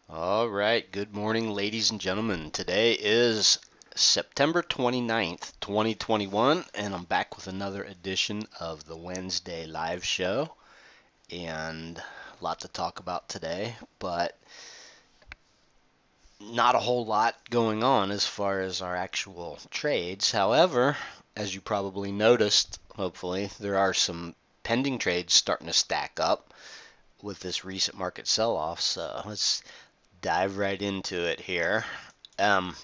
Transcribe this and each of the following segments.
All right, good morning, ladies and gentlemen. Today is September 29th, 2021, and I'm back with another edition of the Wednesday live show. And a lot to talk about today, but not a whole lot going on as far as our actual trades. However, as you probably noticed, hopefully, there are some pending trades starting to stack up with this recent market sell off. So let's dive right into it here. Um,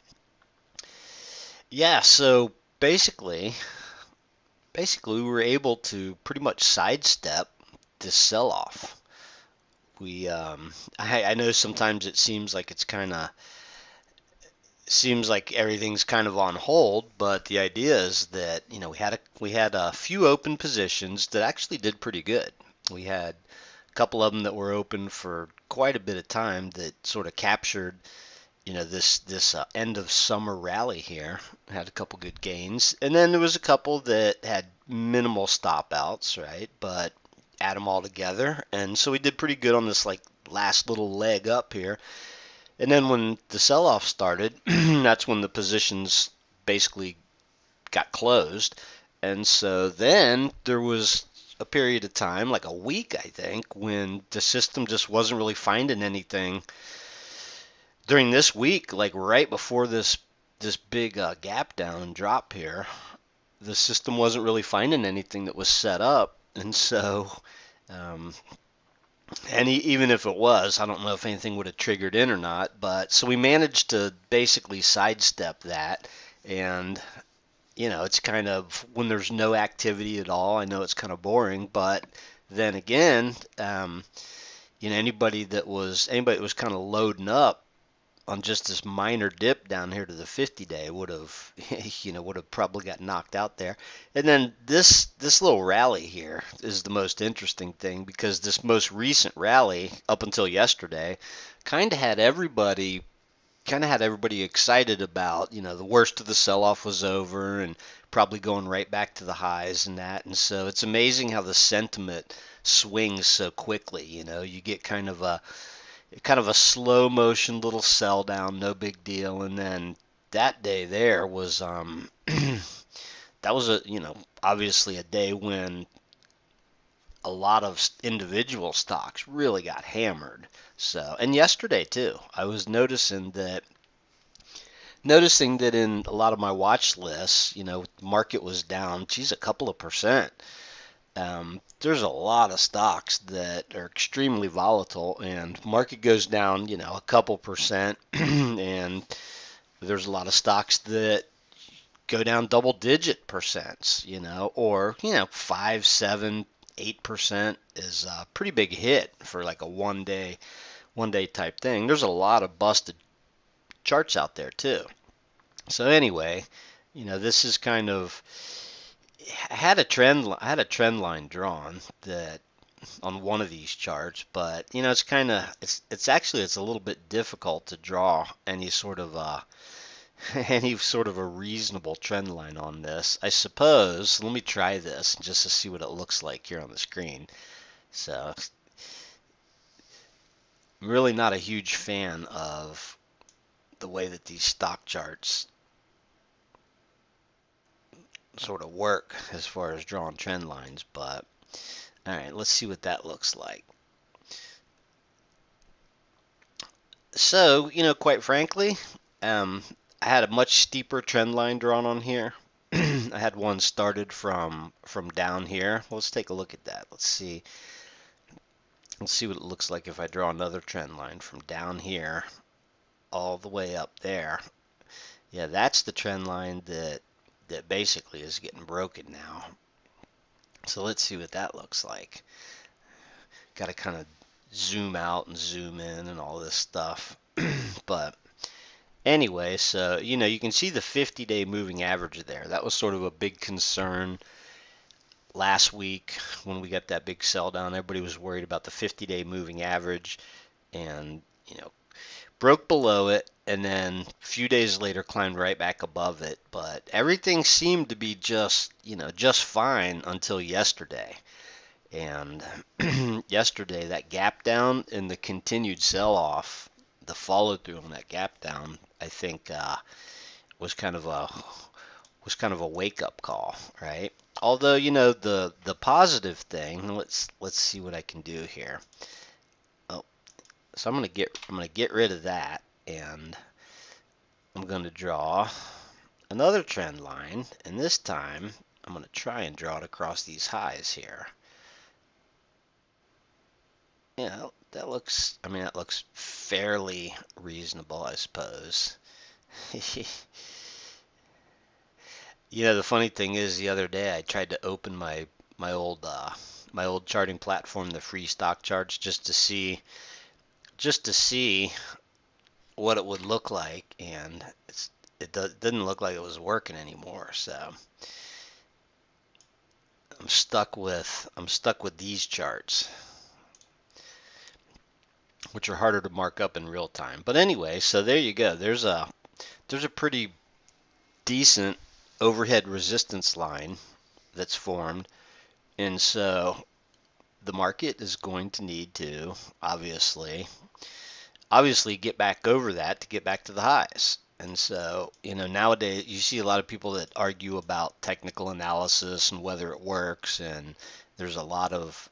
Yeah, so basically, basically we were able to pretty much sidestep this sell-off. I know sometimes it seems like everything's kind of on hold, but the idea is that we had a few open positions that actually did pretty good. We had a couple of them that were open for quite a bit of time that sort of captured this end of summer rally here. Had a couple good gains, and then there was a couple that had minimal stop outs, right? But add them all together, and so we did pretty good on this like last little leg up here. And then when the sell-off started, that's when the positions basically got closed, and so then there was a period of time, like a week, I think, when the system just wasn't really finding anything during this week, like right before this big gap down drop here, the system wasn't really finding anything that was set up, and so um, even if it was, I don't know if anything would have triggered in or not. But so we managed to basically sidestep that, and it's kind of when there's no activity at all. I know it's kind of boring, but then again, anybody that was kind of loading up on just this minor dip down here to the 50-day would have would have probably got knocked out there. And then this little rally here is the most interesting thing, because this most recent rally up until yesterday kind of had everybody excited about, the worst of the sell-off was over and probably going right back to the highs and that. And so it's amazing how the sentiment swings so quickly. You get kind of a slow motion little sell down, no big deal. And then that day there was that was obviously a day when a lot of individual stocks really got hammered. So, and yesterday too, I was noticing that in a lot of my watch lists, market was down, geez, a couple of percent. There's a lot of stocks that are extremely volatile, and market goes down, a couple percent, and there's a lot of stocks that go down double digit percents, or 5, 7, 8% is a pretty big hit for like a one day type thing. There's a lot of busted charts out there too. So anyway, this is kind of I had a trend line drawn that on one of these charts, but it's a little bit difficult to draw any sort of any sort of a reasonable trend line on this. I suppose, let me try this just to see what it looks like here on the screen. So I'm really not a huge fan of the way that these stock charts sort of work as far as drawing trend lines, but all right, let's see what that looks like. So, quite frankly, um, I had a much steeper trend line drawn on here. I had one started from down here. Let's take a look at that. Let's see. Let's see what it looks like if I draw another trend line from down here all the way up there. Yeah, that's the trend line that basically is getting broken now. So let's see what that looks like. Got to kind of zoom out and zoom in and all this stuff. But anyway, so you can see the 50-day moving average there. That was sort of a big concern last week when we got that big sell down. Everybody was worried about the 50-day moving average, and broke below it, and then a few days later climbed right back above it. But everything seemed to be just fine until yesterday. And yesterday, that gap down and the continued sell off the follow through on that gap down, I think, was kind of a wake up call, right? Although, the positive thing, let's see what I can do here. Oh, so I'm gonna get rid of that, and I'm gonna draw another trend line, and this time I'm gonna try and draw it across these highs here. Yeah, that looks fairly reasonable, I suppose. The funny thing is, the other day I tried to open my old charting platform, the free stock charts, just to see what it would look like, and it didn't look like it was working anymore. So I'm stuck with these charts, which are harder to mark up in real time. But anyway, so there you go. There's a pretty decent overhead resistance line that's formed, and so the market is going to need to obviously get back over that to get back to the highs. And so, nowadays you see a lot of people that argue about technical analysis and whether it works, and there's a lot of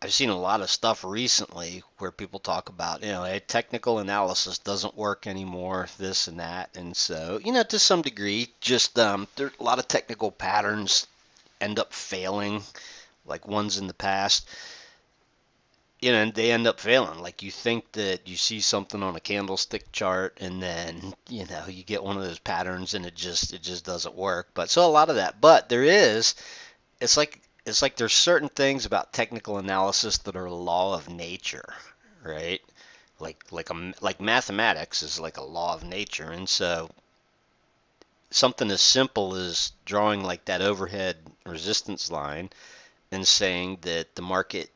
I've seen a lot of stuff recently where people talk about, hey, technical analysis doesn't work anymore, this and that. And so, to some degree, just there's a lot of technical patterns end up failing, like ones in the past. And they end up failing. Like, you think that you see something on a candlestick chart, and then you get one of those patterns, and it just doesn't work. But so a lot of that. But it's like there's certain things about technical analysis that are a law of nature, right? Like mathematics is like a law of nature, and so something as simple as drawing like that overhead resistance line and saying that the market,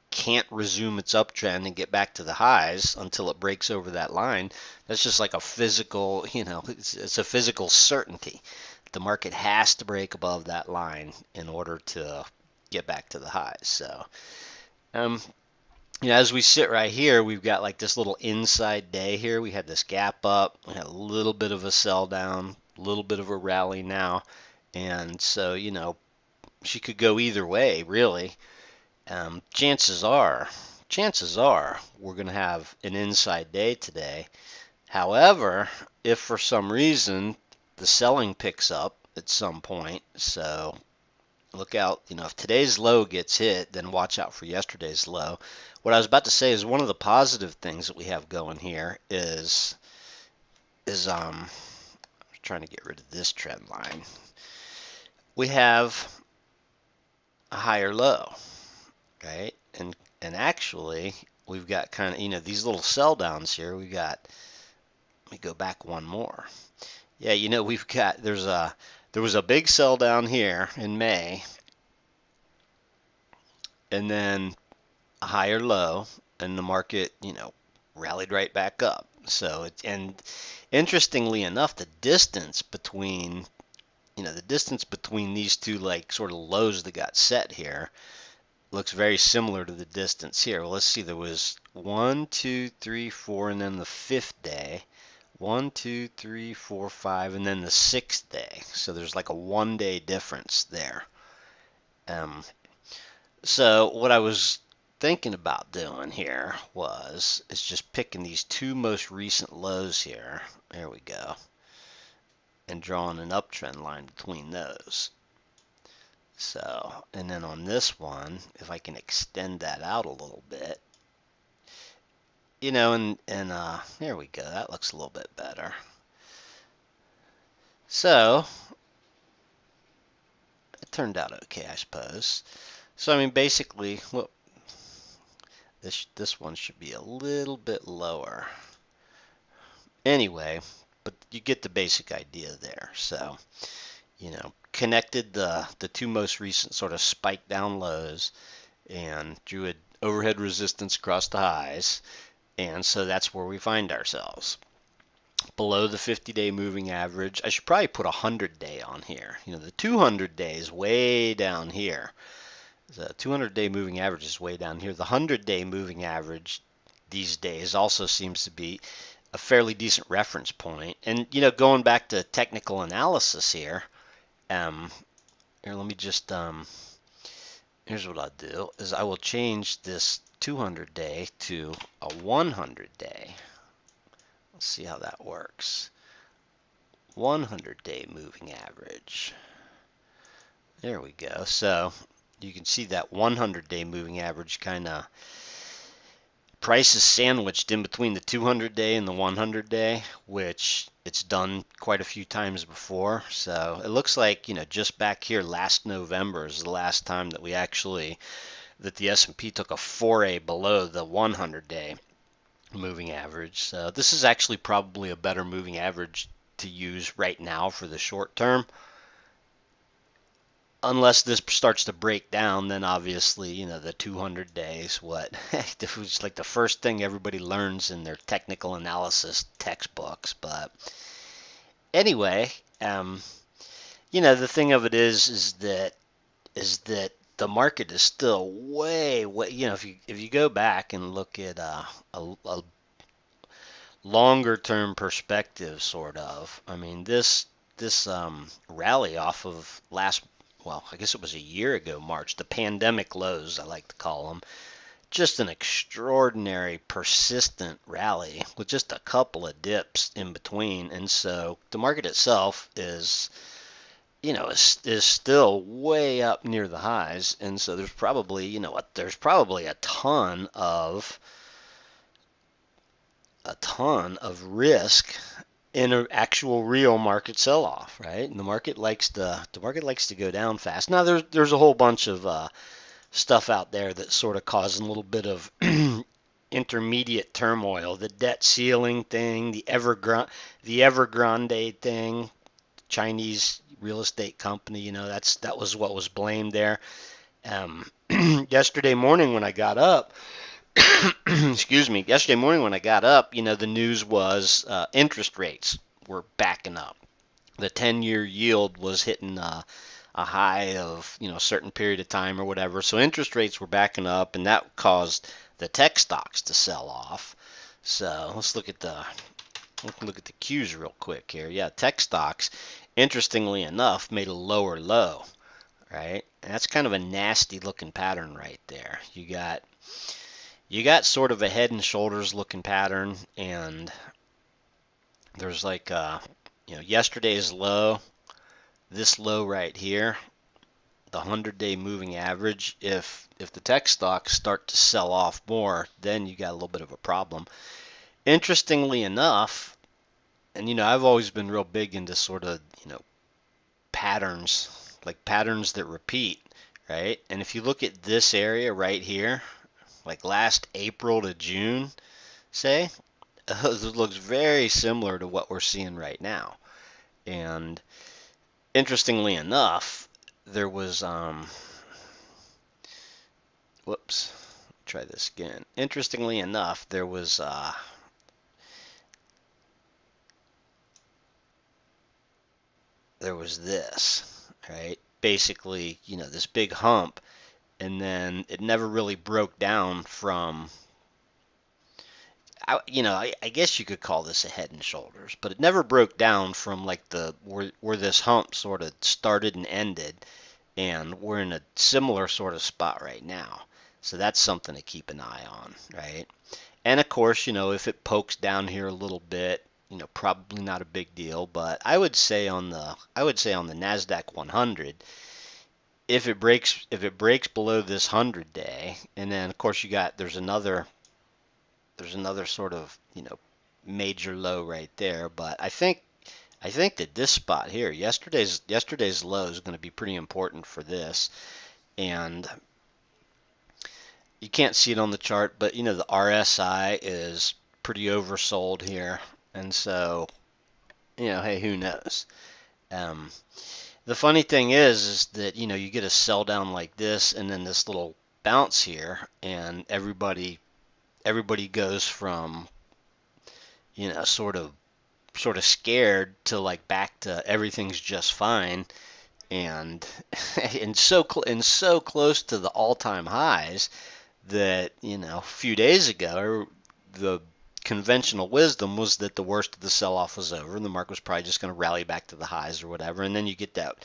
can't resume its uptrend and get back to the highs until it breaks over that line. That's just like a physical, it's a physical certainty. The market has to break above that line in order to get back to the highs. So, um, as we sit right here, we've got like this little inside day here. We had this gap up, we had a little bit of a sell down, a little bit of a rally now, and so she could go either way, really. Chances are we're going to have an inside day today. However, if for some reason the selling picks up at some point, so look out, if today's low gets hit, then watch out for yesterday's low. What I was about to say is one of the positive things that we have going here is I'm trying to get rid of this trend line. We have a higher low, right? And actually, we've got kind of, these little sell downs here. Let me go back one more. Yeah, we've got, there was a big sell down here in May, and then a higher low, and the market, rallied right back up. So and interestingly enough, the distance between these two like sort of lows that got set here looks very similar to the distance here. Well, let's see, there was 1, 2, 3, 4, and then the fifth day. 1, 2, 3, 4, 5, and then the sixth day. So there's like a 1 day difference there. So what I was thinking about doing here is just picking these two most recent lows here. There we go. And drawing an uptrend line between those. So, and then on this one, if I can extend that out a little bit, and there we go. That looks a little bit better. So, it turned out okay, I suppose. So, I mean, basically, well, this one should be a little bit lower. Anyway, but you get the basic idea there. So, connected the two most recent sort of spike down lows and drew an overhead resistance across the highs, and so that's where we find ourselves. Below the 50-day moving average. I should probably put a 100-day on here. The 200-day is way down here. The 200-day moving average is way down here. The 100-day moving average these days also seems to be a fairly decent reference point. And going back to technical analysis here, um, here let me just here's what I'll do is I will change this 200 day to a 100 day. Let's see how that works. 100 day moving average. There we go. So you can see that 100 day moving average kind of price is sandwiched in between the 200 day and the 100 day, which it's done quite a few times before. So it looks like, just back here last November is the last time that that the S&P took a foray below the 100 day moving average. So this is actually probably a better moving average to use right now for the short term. Unless this starts to break down, then obviously, the 200 days, it was like the first thing everybody learns in their technical analysis textbooks. But anyway, the thing of it is that the market is still way, if you go back and look at a longer term perspective, sort of, I mean, this rally off of I guess it was a year ago, March, the pandemic lows, I like to call them, just an extraordinary, persistent rally with just a couple of dips in between. And so the market itself is still way up near the highs. And so there's probably, a ton of risk in an actual real market sell-off, right? And the market likes to go down fast. Now there's a whole bunch of stuff out there that's sort of causing a little bit of intermediate turmoil. The debt ceiling thing, the Evergrande thing, Chinese real estate company. That was what was blamed there. Yesterday morning when I got up. Excuse me. Yesterday morning when I got up, the news was interest rates were backing up. The 10-year yield was hitting a high of a certain period of time or whatever. So interest rates were backing up, and that caused the tech stocks to sell off. So let's look at the Qs real quick here. Yeah, tech stocks, interestingly enough, made a lower low, right? And that's kind of a nasty looking pattern right there. You got sort of a head and shoulders looking pattern, and there's like yesterday's low, this low right here, the 100-day moving average. If the tech stocks start to sell off more, then you got a little bit of a problem. Interestingly enough, and I've always been real big into sort of patterns, like patterns that repeat, right? And if you look at this area right here, like last April to June, say, it looks very similar to what we're seeing right now. And interestingly enough, there was try this again. Interestingly enough, there was this, right? Basically, this big hump, and then it never really broke down from, I guess you could call this a head and shoulders, but it never broke down from like where this hump sort of started and ended, and we're in a similar sort of spot right now. So that's something to keep an eye on, right? And of course, if it pokes down here a little bit, probably not a big deal, but I would say on the Nasdaq 100, if it breaks below this 100-day, and then of course there's another sort of major low right there, but I think that this spot here, yesterday's low, is going to be pretty important for this. And you can't see it on the chart, but the RSI is pretty oversold here, and so hey, who knows? The funny thing is that you get a sell down like this, and then this little bounce here, and everybody goes from sort of scared to like back to everything's just fine, and so close to the all-time highs that a few days ago the conventional wisdom was that the worst of the sell-off was over and the market was probably just going to rally back to the highs or whatever, and then you get that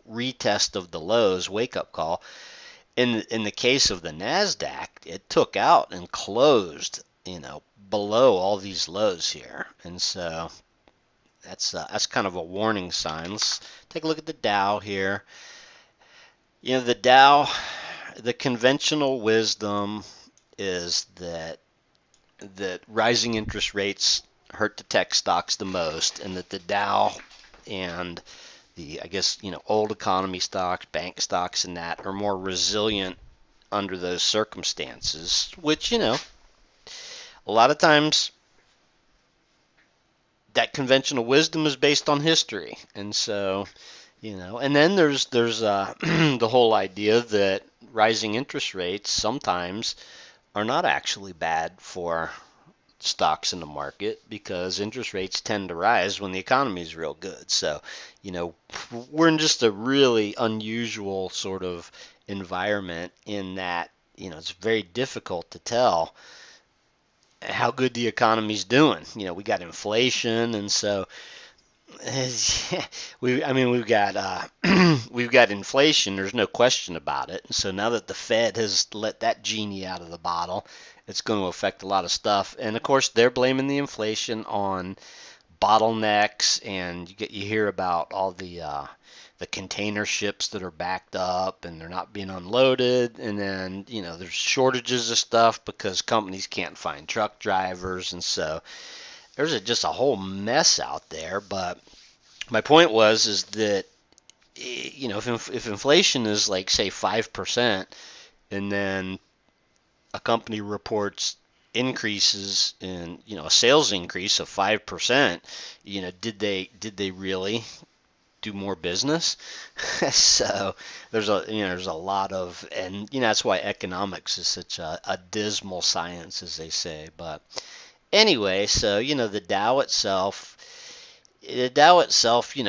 retest of the lows, wake-up call. In the case of the Nasdaq, it took out and closed, below all these lows here, and so that's kind of a warning sign. Let's take a look at the Dow here. The Dow, the conventional wisdom is that rising interest rates hurt the tech stocks the most, and that the Dow and the, I guess, old economy stocks, bank stocks, and that are more resilient under those circumstances, which, a lot of times that conventional wisdom is based on history. And so, and then there's the whole idea that rising interest rates sometimes are not actually bad for stocks in the market, because interest rates tend to rise when the economy is real good. So, we're in just a really unusual sort of environment in that, it's very difficult to tell how good the economy's doing. We got inflation, and so we've got we've got inflation. There's no question about it. And so now that the Fed has let that genie out of the bottle, it's going to affect a lot of stuff. And of course, they're blaming the inflation on bottlenecks, and you hear about all the container ships that are backed up and they're not being unloaded, and then there's shortages of stuff because companies can't find truck drivers, and so there's just a whole mess out there. But my point is that if inflation is like, say, 5%, and then a company reports increases in, a sales increase of 5%, did they really do more business? So there's a lot of, and that's why economics is such a dismal science, as they say. But anyway, so the Dow itself,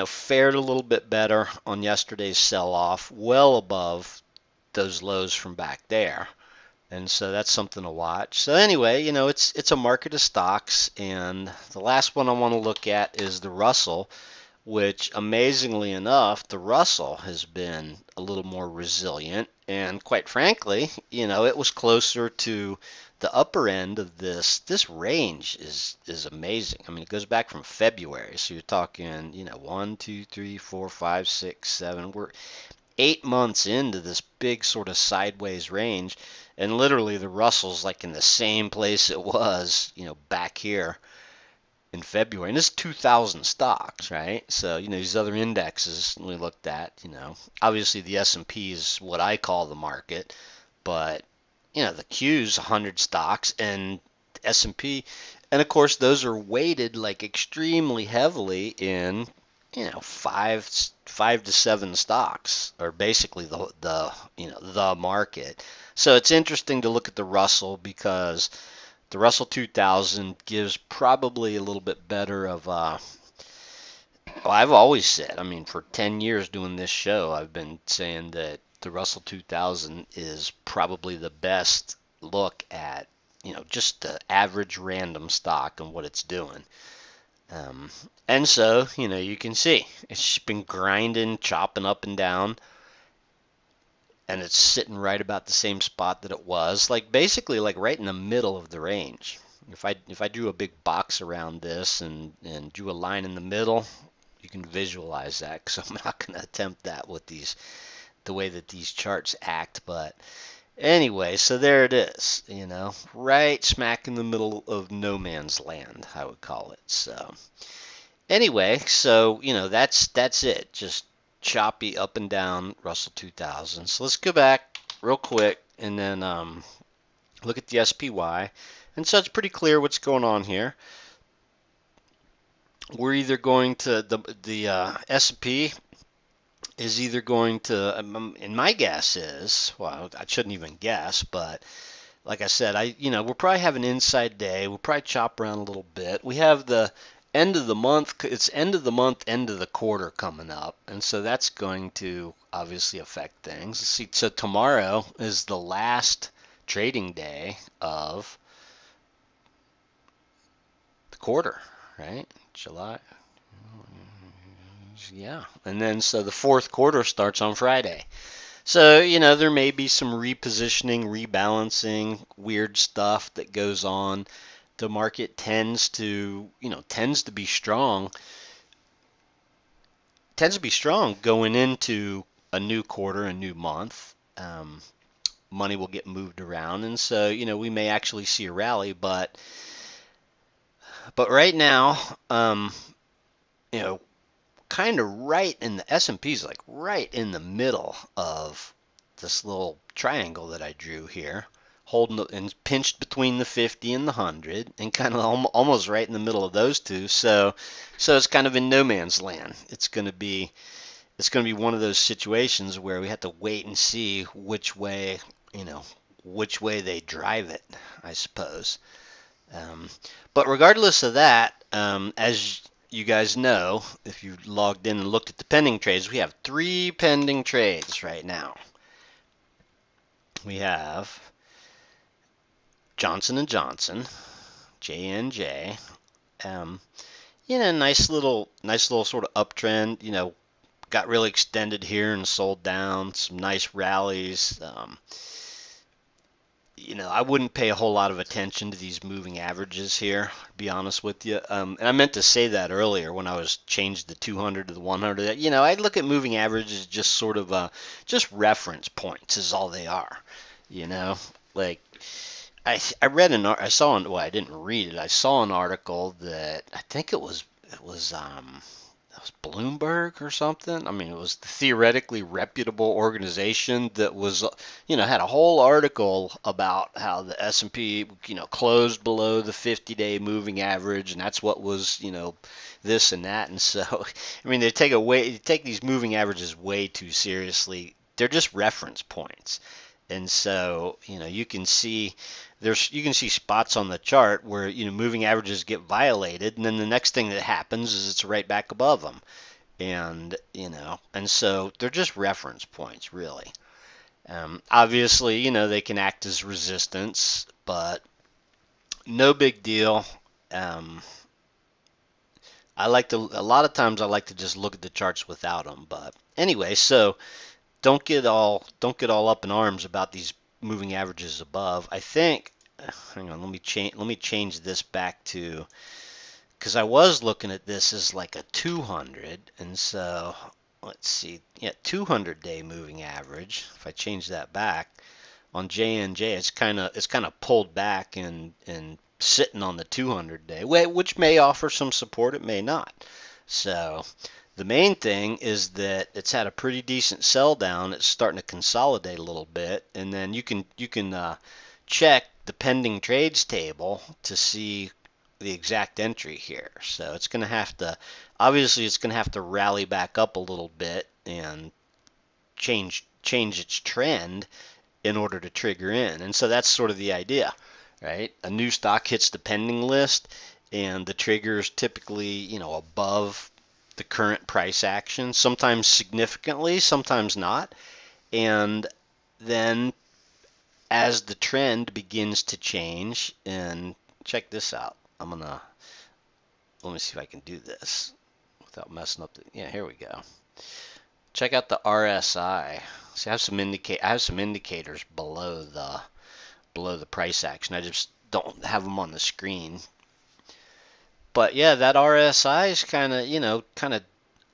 fared a little bit better on yesterday's sell-off, well above those lows from back there. And so that's something to watch. So anyway, it's a market of stocks, and the last one I want to look at is the Russell, which, amazingly enough, the Russell has been a little more resilient, and quite frankly, it was closer to the upper end of this range is amazing. I mean, it goes back from February, so you're talking, 1, 2, 3, 4, 5, 6, 7. We're 8 months into this big sort of sideways range, and literally the Russell's like in the same place it was, back here in February. And this is 2,000 stocks, right? So, these other indexes we looked at, obviously the S&P is what I call the market, but, the Q's 100 stocks, and S&P, and of course those are weighted like extremely heavily in, five to seven stocks are basically the market. So it's interesting to look at the Russell, because the Russell 2000 gives probably a little bit better of I've always said, I mean, for 10 years doing this show, I've been saying that the Russell 2000 is probably the best look at, just the average random stock and what it's doing. And so, you can see it's been grinding, chopping up and down, and it's sitting right about the same spot that it was, like basically like right in the middle of the range. If I drew a big box around this and drew a line in the middle, you can visualize that, because I'm not going to attempt that with the way that these charts act. But anyway, so there it is, right smack in the middle of no man's land, I would call it. So anyway, so that's it. Just choppy up and down Russell 2000. So let's go back real quick and then look at the SPY. And so it's pretty clear what's going on here. We're either going to the S&P is either going to, and my guess is, well, I shouldn't even guess, but like I said, we'll probably have an inside day. We'll probably chop around a little bit. We have the end of the month. It's end of the month, end of the quarter coming up, and so that's going to obviously affect things. Let's see, so tomorrow is the last trading day of quarter, right? July. Yeah. And then so the fourth quarter starts on Friday. So, there may be some repositioning, rebalancing, weird stuff that goes on. The market tends to be strong, going into a new quarter, a new month. Money will get moved around, and so, we may actually see a rally, but right now, you know, kind of right in the S&P is like right in the middle of this little triangle that I drew here, holding and pinched between the 50 and the 100, and kind of almost right in the middle of those two. So it's kind of in no man's land. It's going to be one of those situations where we have to wait and see which way they drive it, I suppose. Um, but regardless of that, as you guys know, if you logged in and looked at the pending trades, we have 3 pending trades right now. We have Johnson and Johnson, J&J. Nice little sort of uptrend. Got really extended here and sold down. Some nice rallies. I wouldn't pay a whole lot of attention to these moving averages here, to be honest with you. And I meant to say that earlier when I was changed the 200 to the 100. I look at moving averages just sort of just reference points is all they are. Like I read I saw well, I didn't read it. I saw an article that I think it was Bloomberg or something. I mean, it was the theoretically reputable organization that was, had a whole article about how the S&P, closed below the 50-day moving average, and that's what was, this and that. And so, I mean, they take these moving averages way too seriously. They're just reference points. And so, you can see spots on the chart where, moving averages get violated, and then the next thing that happens is it's right back above them. And, and so they're just reference points, really. Obviously, they can act as resistance, but no big deal. A lot of times I like to just look at the charts without them. But anyway, so don't get all up in arms about these moving averages above. I think, hang on, let me change this back to, because I was looking at this as like a 200, and so let's see, 200-day moving average. If I change that back on J&J, it's kind of pulled back and sitting on the 200-day, which may offer some support, it may not. So the main thing is that it's had a pretty decent sell down. It's starting to consolidate a little bit, and then you can check the pending trades table to see the exact entry here. So it's going to have to rally back up a little bit and change its trend in order to trigger in. And so that's sort of the idea, right? A new stock hits the pending list, and the trigger is typically, above the current price action, sometimes significantly, sometimes not. And then as the trend begins to change, and check this out. Let me see if I can do this without messing up here we go. Check out the RSI. See, I have some indicators below the price action. I just don't have them on the screen. But yeah, that RSI is kind of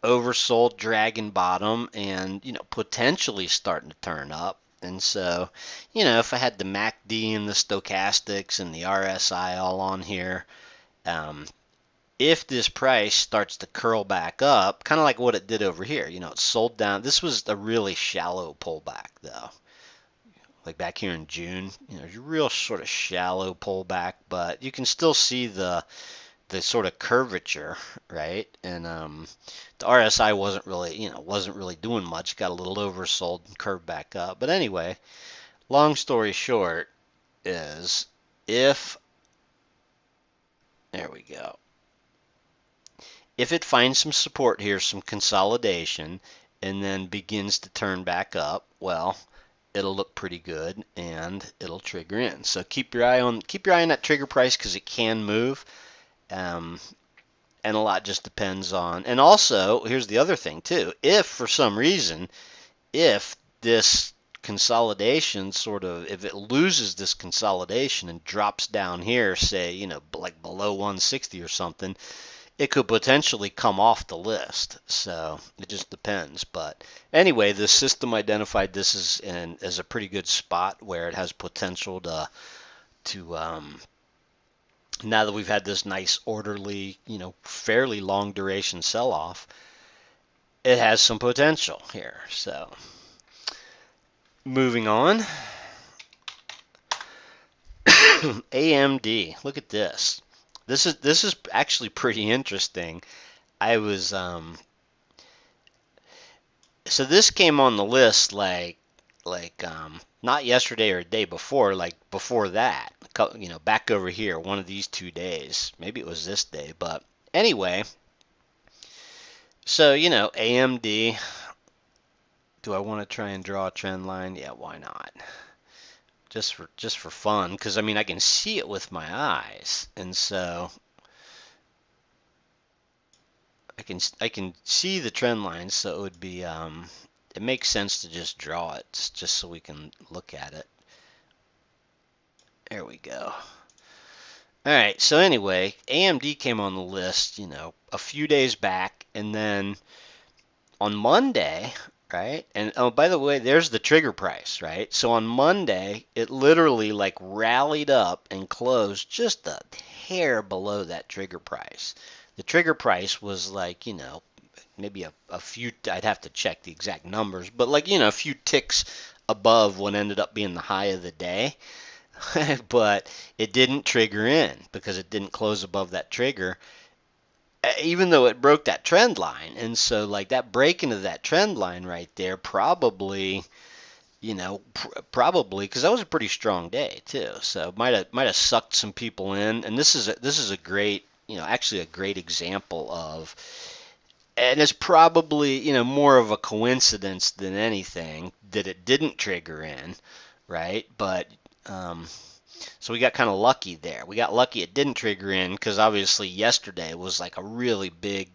oversold, dragging bottom, and potentially starting to turn up. And so, if I had the MACD and the stochastics and the RSI all on here, if this price starts to curl back up, kind of like what it did over here, it sold down. This was a really shallow pullback, though. Like back here in June, a real sort of shallow pullback, but you can still see the sort of curvature, right? And the RSI wasn't really doing much. Got a little oversold and curved back up. But anyway, long story short is there we go. If it finds some support here, some consolidation, and then begins to turn back up, well, it'll look pretty good and it'll trigger in. So keep your eye on that trigger price because it can move. Um, and a lot just depends on, and also, here's the other thing too. If for some reason, if this consolidation sort of, if it loses this consolidation and drops down here, say, like below 160 or something, it could potentially come off the list. So it just depends. But anyway, the system identified this as a pretty good spot where it has potential to now that we've had this nice orderly, fairly long duration sell off, it has some potential here. So moving on, AMD. Look at this. This is actually pretty interesting. I was so this came on the list like not yesterday or a day before, like before that, back over here, one of these 2 days. Maybe it was this day, but anyway. So AMD. Do I want to try and draw a trend line? Yeah, why not? Just for fun, because I mean I can see it with my eyes, and so I can see the trend lines, so it would be it makes sense to just draw it just so we can look at it. There we go. All right, so anyway, AMD came on the list, a few days back, and then on Monday, right? And oh, by the way, there's the trigger price, right? So on Monday, it literally like rallied up and closed just a hair below that trigger price. The trigger price was like, maybe a few, I'd have to check the exact numbers, but like, a few ticks above what ended up being the high of the day. But it didn't trigger in because it didn't close above that trigger, even though it broke that trend line. And so like that break into that trend line right there probably, probably because that was a pretty strong day too. So might have sucked some people in. And this is a great, actually a great example of, and it's probably, more of a coincidence than anything that it didn't trigger in, right? But so we got kind of lucky there. We got lucky it didn't trigger in because obviously yesterday was like a really big,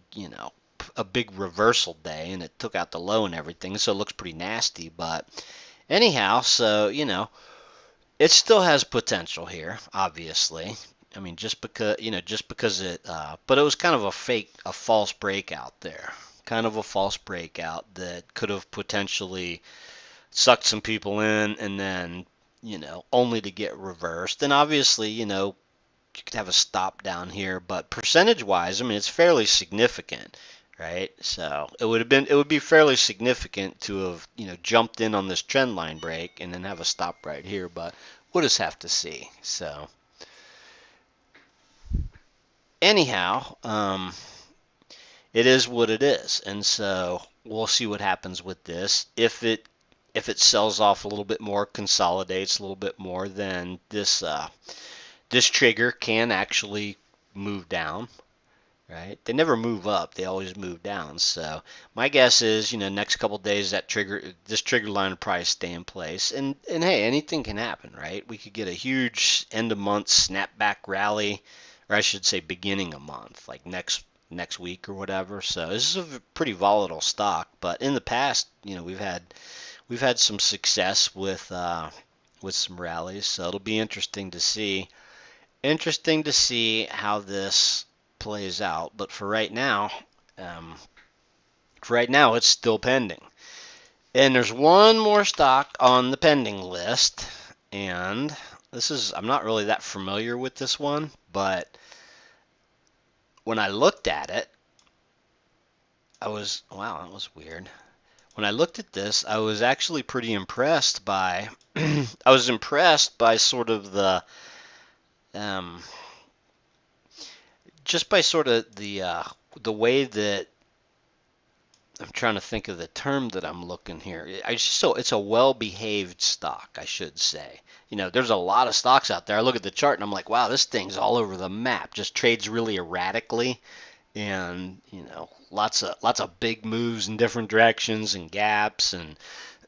a big reversal day, and it took out the low and everything, so it looks pretty nasty. But anyhow, so it still has potential here, obviously. I mean, just because it, but it was kind of a false breakout there, kind of a false breakout that could have potentially sucked some people in, and then only to get reversed. And obviously, you could have a stop down here, but percentage-wise, I mean, it's fairly significant, right? So it would be fairly significant to have, jumped in on this trend line break and then have a stop right here, but we'll just have to see. So anyhow, it is what it is, and so we'll see what happens with this. If it sells off a little bit more, consolidates a little bit more, then this trigger can actually move down, right? They never move up; they always move down. So my guess is, next couple days this trigger line will probably stay in place. And hey, anything can happen, right? We could get a huge end of month snapback rally, or I should say beginning of month, like next week or whatever. So this is a pretty volatile stock, but in the past, we've had some success with some rallies, so it'll be interesting to see. Interesting to see how this plays out. But for right now, it's still pending. And there's one more stock on the pending list, and I'm not really that familiar with this one, but when I looked at it, wow, that was weird. When I looked at this, I was actually pretty impressed by, I was impressed by sort of just by sort of the way that, I'm trying to think of the term that I'm looking here. So it's a well-behaved stock, I should say. There's a lot of stocks out there. I look at the chart and I'm like, wow, this thing's all over the map. Just trades really erratically, and lots of big moves in different directions and gaps, and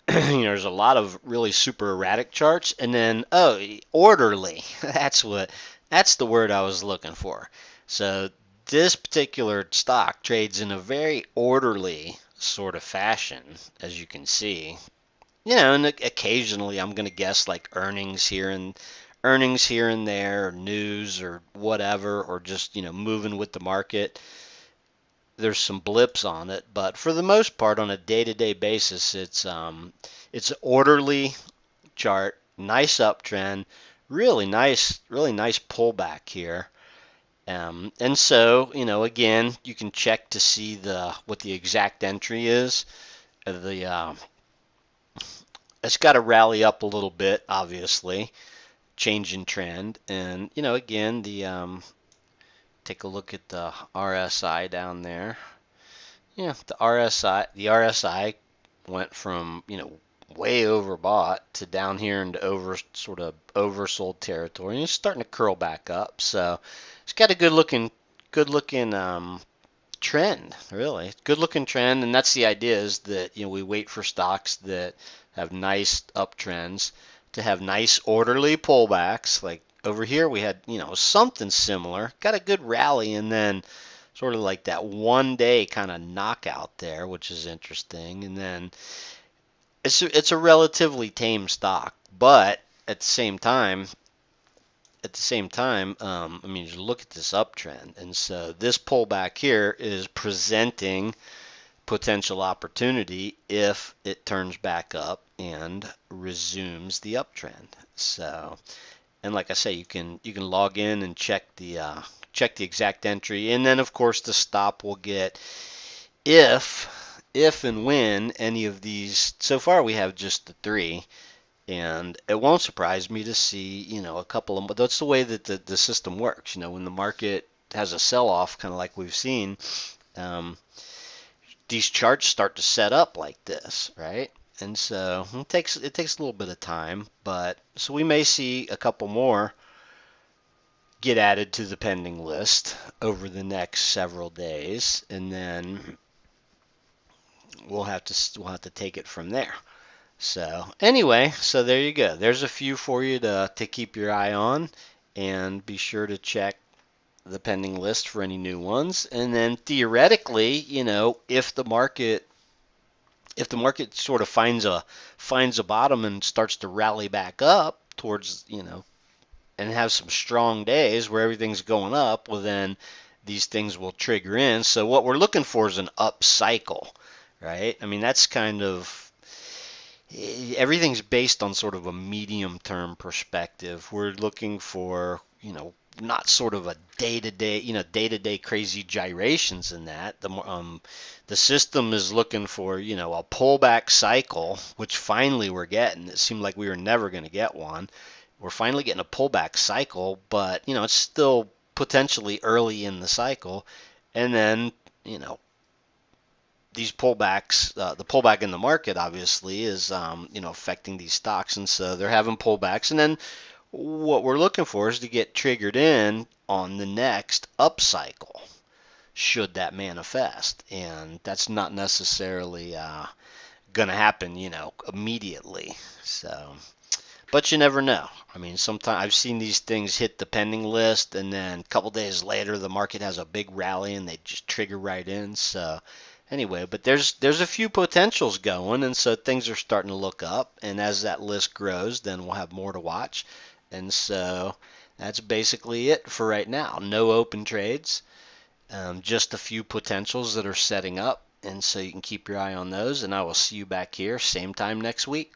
there's a lot of really super erratic charts, and then orderly. That's the word I was looking for. So this particular stock trades in a very orderly sort of fashion, as you can see. And occasionally I'm going to guess like earnings here and there, or news or whatever, or just moving with the market. There's some blips on it, but for the most part, on a day-to-day basis, it's an orderly chart, nice uptrend, really nice pullback here. And so, again, you can check to see what the exact entry is. The It's got to rally up a little bit, obviously, change in trend, and again, take a look at the RSI down there. Yeah, the RSI went from way overbought to down here into sort of oversold territory, and it's starting to curl back up. So it's got a good looking trend, really. Good looking trend, and that's the idea is that we wait for stocks that have nice uptrends to have nice orderly pullbacks. Like over here we had, something similar. Got a good rally and then sort of like that 1 day kind of knockout there, which is interesting. And then it's a relatively tame stock, but at the same time, I mean, you look at this uptrend, and so this pullback here is presenting potential opportunity if it turns back up and resumes the uptrend. So, and like I say, you can log in and check the exact entry, and then of course the stop will get if and when any of these. So far, we have just the three. And it won't surprise me to see, a couple of, but that's the way that the system works. When the market has a sell-off, kind of like we've seen, um, these charts start to set up like this, right? And so it takes a little bit of time, but so we may see a couple more get added to the pending list over the next several days, and then we'll have to take it from there. So anyway, so there you go. There's a few for you to keep your eye on, and be sure to check the pending list for any new ones. And then theoretically, if the market sort of finds a bottom and starts to rally back up towards, and have some strong days where everything's going up, well then these things will trigger in. So what we're looking for is an up cycle, right? I mean, that's kind of everything's based on sort of a medium term perspective. We're looking for, not sort of a day-to-day crazy gyrations in that. The system is looking for, a pullback cycle, which finally we're getting. It seemed like we were never going to get one. We're finally getting a pullback cycle, but, it's still potentially early in the cycle. And then, these pullbacks, the pullback in the market obviously is, affecting these stocks, and so they're having pullbacks. And then what we're looking for is to get triggered in on the next upcycle, should that manifest, and that's not necessarily going to happen, immediately. So, but you never know. I mean, sometimes I've seen these things hit the pending list, and then a couple days later, the market has a big rally, and they just trigger right in. So, anyway, but there's a few potentials going, and so things are starting to look up. And as that list grows, then we'll have more to watch. And so that's basically it for right now. No open trades, just a few potentials that are setting up. And so you can keep your eye on those. And I will see you back here same time next week.